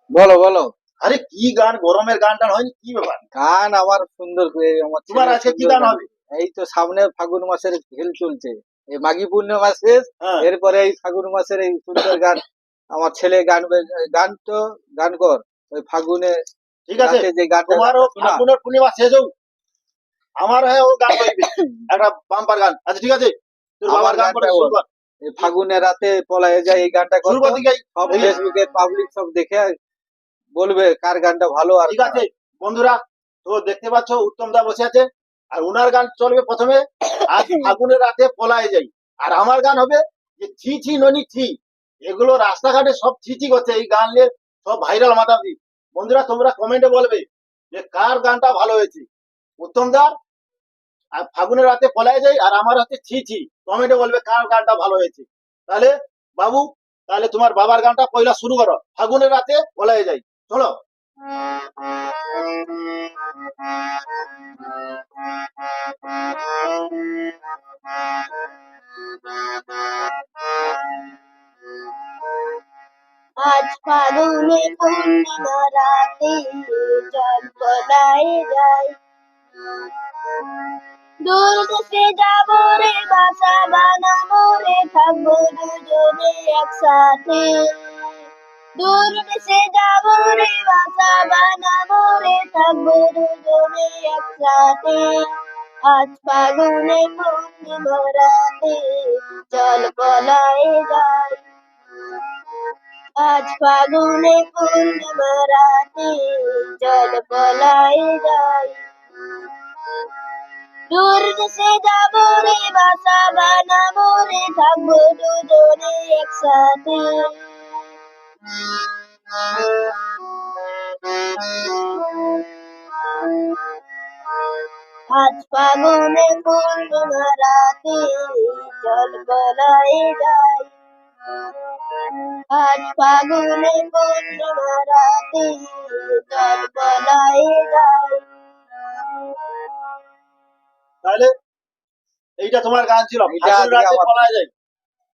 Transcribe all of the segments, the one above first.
বলো বলো। আরে কি গান, গরমের গান টান হয়নি, কি ব্যাপার? গান আমার সুন্দর আমার তোমার ছেলে আজকে কি সুন্দর গান গান। হবে? এই তো সামনে ফাগুন মাসের খেল চলছে, এই মাঘী পূর্ণিমা শেষ, হ্যাঁ, এরপরে এই ফাগুন মাসের এই সুন্দর গান আমার ছেলে গান গান তো গান কর। ওই ফাগুনে ঠিক আছে। রাতে যে গানটা তোমারও শোনা। ফাল্গুনের পূর্ণিমা শেষ হোক, আমার হয়ে ও গান করবে একটা বাম্পার গান। আচ্ছা ঠিক আছে, তোর আমার বাবার গান গানটা করে শুরু বল, কর। এই ফাগুনে রাতে পলায়ে যায় এই গানটা শুরু কত। কর দিকে। সব দেখি। ফেসবুকের পাবলিক সব দেখে বলবে কার গানটা ভালো আর ঠিক আছে খারাপ। বন্ধুরা, তো দেখতে পাচ্ছ উত্তম দা বসে আছে, আর উনার গান চলবে প্রথমে আজ ফাগুনের রাতে পলায় যাই। আর আমার গান হবে যে ছি ছি ননি ছি। এগুলো রাস্তাঘাটে সব ছি ছি করছে, এই গান নিয়ে সব ভাইরাল মাতাবি। বন্ধুরা তোমরা কমেন্টে বলবে যে কার গানটা ভালো হয়েছে, উত্তম দার আর ফাগুনের রাতে পলায় যাই, আর আমার হচ্ছে ছি ছি। কমেন্টে বলবে কার গানটা ভালো হয়েছে। তাহলে বাবু, তাহলে তোমার বাবার গানটা পয়লা শুরু করো, ফাগুনের রাতে পলায় যাই। চলো। আজ ফাগুনে পূর্ণিমা রাতে জল পলায় যায়, দূর দেশে যাবো রে বাসা বানাবো রে, থাকবো দুজনে একসাথে। দূর দেশে যাবো রে বাসা বানাবো রে, থাকবো দুজনে একসাথে। আজ ফাগুনে পূর্ণিমা রাতে জল পলায় যায়, আজ ফাগুনে পূর্ণিমা রাতে জল পলায় যায়। দূর দেশে যাবো রে বাসা বানাবো রে, থাকবো দুজনে একসাথে। আজ ফাগুনে পূর্ণিমা রাতে জল পলায় যায়, আজ ফাগুনে পূর্ণিমা রাতে জল পলায় যায়। তাহলে এইটা তোমার গান ছিল, এইটা ফাগুন আজকে রাতে আমার, পলায় যায়।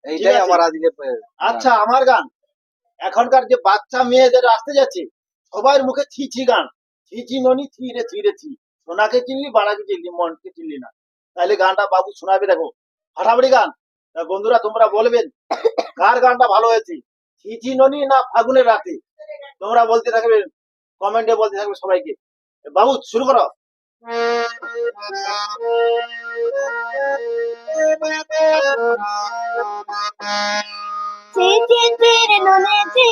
ঠিক এইটাই আছে। আমার আজকে গান। আচ্ছা আমার গান, এখনকার যে বাচ্চা মেয়েদের আসতে যাচ্ছে সবার মুখে ছি ছি গান। ছি ছি ননি ছি রে ছি রে ছি, সোনাকে চিনলি বাড়াকে চিনলি মনকে চিনলি না। তাহলে গানটা বাবু শোনাবে, দেখো ফাটাফাটি গান। তা বন্ধুরা তোমরা বলবেন কার গানটা ভালো হয়েছে, ছি ছি ননি না ফাগুনের রাতে। তোমরা বলতে থাকবে, কমেন্টে বলতে থাকবে সবাইকে। বাবু শুরু করো। ছি ছি ছি রে নুনে ছি,